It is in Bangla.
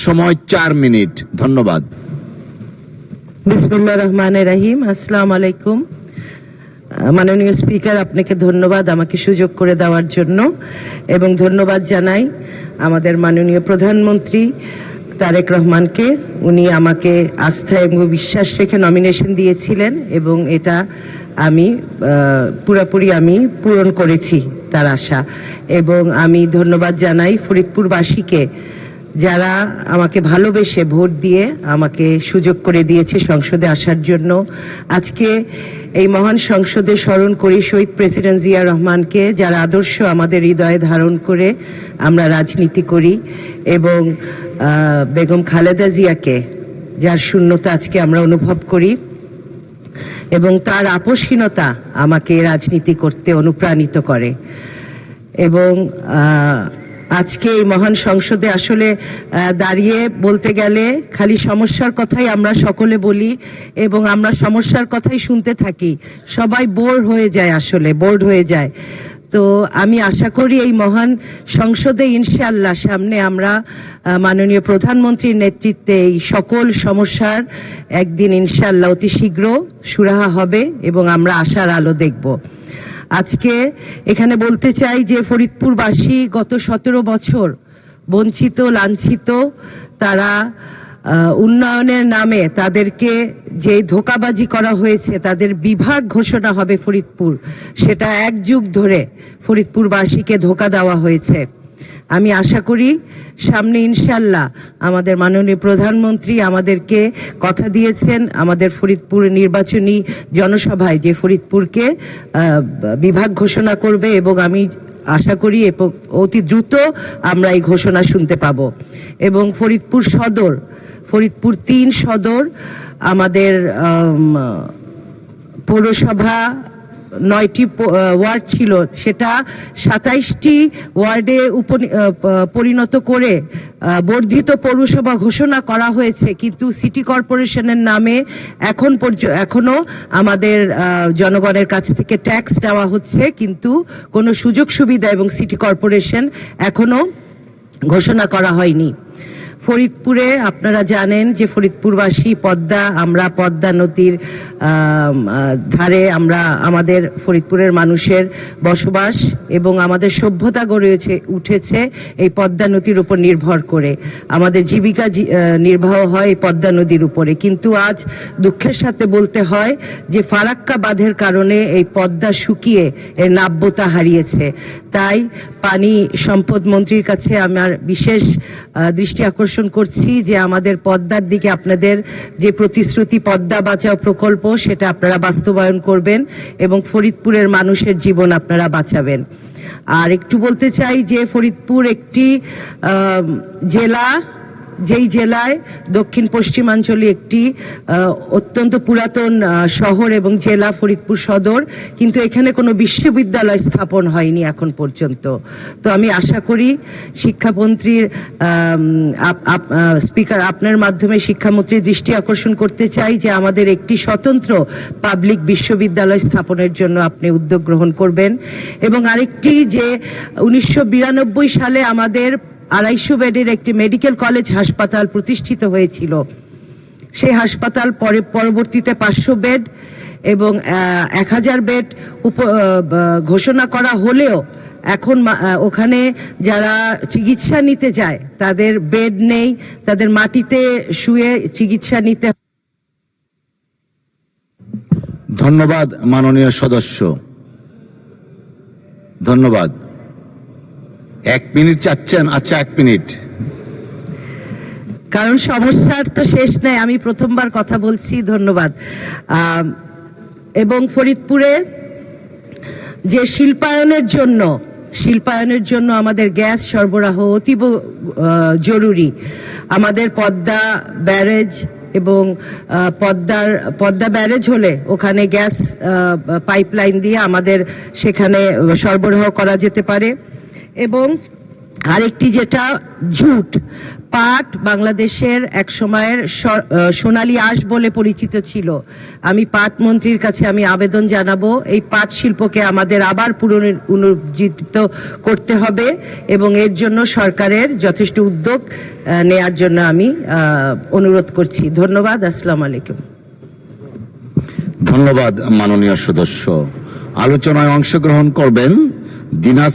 সময় 4 মিনিট। ধন্যবাদ। বিসমিল্লাহির রহমানির রহিম। আসসালামু আলাইকুম। মাননীয় স্পিকার, আপনাকে ধন্যবাদ আমাকে সুযোগ করে দেওয়ার জন্য, এবং ধন্যবাদ জানাই আমাদের মাননীয় প্রধানমন্ত্রী তারেক রহমানকে। উনি আমাকে আস্থা এবং বিশ্বাস রেখে নমিনেশন দিয়েছিলেন এবং এটা আমি পুরোপুরি পূরণ করেছি তার আশা। এবং আমি ধন্যবাদ জানাই ফরিদপুরবাসীকে, যারা আমাকে ভালোবেসে ভোট দিয়ে আমাকে সুযোগ করে দিয়েছে সংসদে আসার জন্য। আজকে এই মহান সংসদে স্মরণ করি শহীদ প্রেসিডেন্ট জিয়া রহমানকে, যার আদর্শ আমাদের হৃদয়ে ধারণ করে আমরা রাজনীতি করি, এবং বেগম খালেদা জিয়াকে, যার শূন্যতা আজকে আমরা অনুভব করি, এবং তার আপোষহীনতা আমাকে রাজনীতি করতে অনুপ্রাণিত করে। এবং আজকে এই মহান সংসদে আসলে দাঁড়িয়ে বলতে গেলে খালি সমস্যার কথাই আমরা সকলে বলি এবং আমরা সমস্যার কথাই শুনতে থাকি। সবাই বোর হয়ে যায়, আসলে বোর্ড হয়ে যায়। তো আমি আশা করি এই মহান সংসদে ইনশাআল্লাহ সামনে আমরা মাননীয় প্রধানমন্ত্রীর নেতৃত্বে এই সকল সমস্যার একদিন ইনশাআল্লাহ অতি শীঘ্র সুরাহা হবে এবং আমরা আশার আলো দেখব। আজকে এখানে বলতে চাই যে ফরিদপুরবাসী গত 17 বছর বঞ্চিত, লাঞ্ছিত। তারা উন্নয়নের নামে তাদেরকে যে ধোঁকাবাজি করা হয়েছে, তাদের বিভাগ ঘোষণা হবে ফরিদপুর, সেটা 1 যুগ ধরে ফরিদপুরবাসীকে ধোঁকা দেওয়া হয়েছে। আমি আশা করি সামনে ইনশাআল্লাহ আমাদের মাননীয় প্রধানমন্ত্রী আমাদেরকে কথা দিয়েছেন আমাদের ফরিদপুর নির্বাচনী জনসভায় যে ফরিদপুরকে বিভাগ ঘোষণা করবে, এবং আমি আশা করি অতি দ্রুত আমরা এই ঘোষণা শুনতে পাবো। এবং ফরিদপুর সদর, ফরিদপুর 3 সদর, আমাদের পৌরসভা 9টি ওয়ার্ড ছিল, সেটা 27টি ওয়ার্ডে পরিণত করে বর্ধিত পৌরসভা ঘোষণা করা হয়েছে। কিন্তু সিটি কর্পোরেশনের নামে এখনো আমাদের জনগণের কাছ থেকে ট্যাক্স দেওয়া হচ্ছে, কিন্তু কোনো সুযোগ সুবিধা এবং সিটি কর্পোরেশন এখনো ঘোষণা করা হয়নি। ফরিদপুরে আপনারা জানেন যে ফরিদপুরবাসী আমরা পদ্মা নদীর ধারে আমাদের ফরিদপুরের মানুষের বসবাস, এবং আমাদের সভ্যতা গড়ে উঠেছে এই পদ্মা নদীর উপর নির্ভর করে। আমাদের জীবিকা নির্বাহ হয় এই পদ্মা নদীর উপরে। কিন্তু আজ দুঃখের সাথে বলতে হয় যে ফারাক্কা বাঁধের কারণে এই পদ্মা শুকিয়ে এর নাব্যতা হারিয়েছে। তাই পানি সম্পদ মন্ত্রীর কাছে আমার বিশেষ দৃষ্টি আকর্ষণ করছি যে আমাদের পদ্মার দিকে আপনাদের যে প্রতিশ্রুতি পদ্মা বাঁচাও প্রকল্প, সেটা আপনারা বাস্তবায়ন করবেন এবং ফরিদপুরের মানুষের জীবন আপনারা বাঁচাবেন। আর একটু বলতে চাই যে ফরিদপুর একটি জেলা, যেই জেলায় দক্ষিণ পশ্চিমাঞ্চলে একটি অত্যন্ত পুরাতন শহর এবং জেলা ফরিদপুর সদর, কিন্তু এখানে কোনো বিশ্ববিদ্যালয় স্থাপন হয়নি এখন পর্যন্ত। তো আমি আশা করি শিক্ষামন্ত্রীর স্পিকার, আপনার মাধ্যমে শিক্ষামন্ত্রীর দৃষ্টি আকর্ষণ করতে চাই যে আমাদের একটি স্বতন্ত্র পাবলিক বিশ্ববিদ্যালয় স্থাপনের জন্য আপনি উদ্যোগ গ্রহণ করবেন। এবং আরেকটি যে 1992 সালে আমাদের 250 বেডের একটি মেডিকেল কলেজ হাসপাতাল প্রতিষ্ঠিত হয়েছিল, সেই হাসপাতাল পরবর্তীতে 500 বেড এবং 1000 বেড ঘোষণা করা হলেও এখন ওখানে যারা চিকিৎসা নিতে যায় তাদের বেড নেই, তাদের মাটিতে শুয়ে চিকিৎসা নিতে। ধন্যবাদ মাননীয় সদস্য, ধন্যবাদ। 1 মিনিট চাচ্ছেন? আচ্ছা, 1 মিনিট। কারণ সমস্যার তো শেষ নাই, আমি প্রথমবার কথা বলছি। ধন্যবাদ। এবং ফরিদপুরে যে শিল্পায়নের জন্য আমাদের গ্যাস সরবরাহ অতীব জরুরি। আমাদের পদ্মা ব্যারেজ এবং পদ্মা ব্যারেজ হলে ওখানে গ্যাস পাইপলাইন দিয়ে আমাদের সেখানে সরবরাহ করা যেতে পারে। এবং আরেকটি যেটা ঝুট, পাট বাংলাদেশের এক সময়ের সোনালী আঁশ বলে পরিচিত ছিল। আমি পাট মন্ত্রীর কাছে আমি আবেদন জানাবো, এই পাট শিল্পকে আমাদের আবার পুনরুজ্জীবিত করতে হবে এবং এর জন্য সরকারের যথেষ্ট উদ্যোগ নেয়ার জন্য আমি অনুরোধ করছি। ধন্যবাদ। আসসালামু আলাইকুম। ধন্যবাদ মাননীয় সদস্য। আলোচনায় অংশগ্রহণ করবেন দিনাজ